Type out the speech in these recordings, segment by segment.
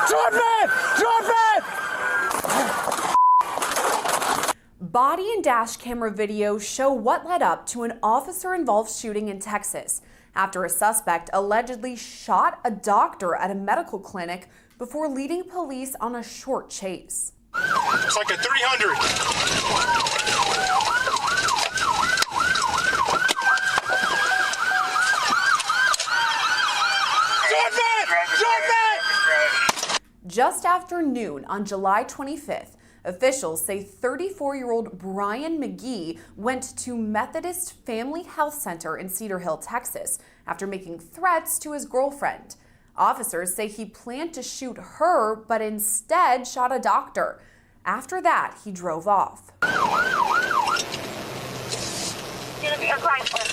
Shoot me! Shoot me! Body and dash camera video show what led up to an officer-involved shooting in Texas after a suspect allegedly shot a doctor at a medical clinic before leading police on a short chase. It's like a 300. Just after noon on July 25th, officials say 34-year-old Brian McGee went to Methodist Family Health Center in Cedar Hill, Texas, after making threats to his girlfriend. Officers say he planned to shoot her, but instead shot a doctor. After that, he drove off. Gonna be a black car,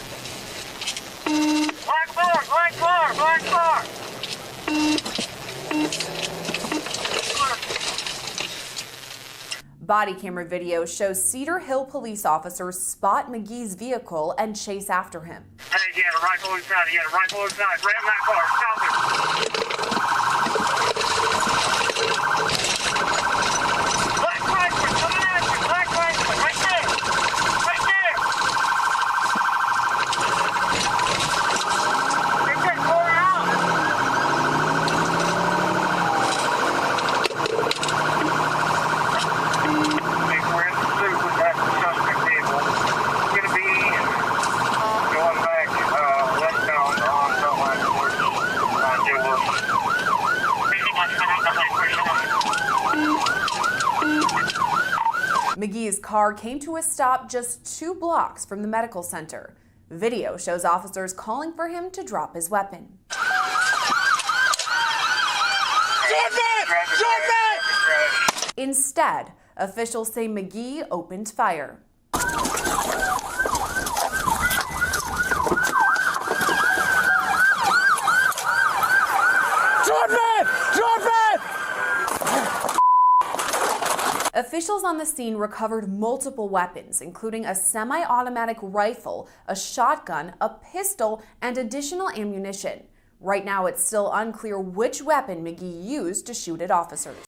black car, black car. Body camera video shows Cedar Hill police officers spot McGee's vehicle and chase after him. Hey, he had a rifle inside, he had a rifle inside. Ram that car, stop it. Black rifle, coming at you, black rifle, right there. Right there. Get that car out. We're in pursuit with that suspect vehicle. It's going to be going back westbound on Beltline towards Joe Wilson. McGee's car came to a stop just 2 blocks from the medical center. Video shows officers calling for him to drop his weapon. Instead, officials say McGee opened fire. Officials on the scene recovered multiple weapons, including a semi-automatic rifle, a shotgun, a pistol, and additional ammunition. Right now, it's still unclear which weapon McGee used to shoot at officers.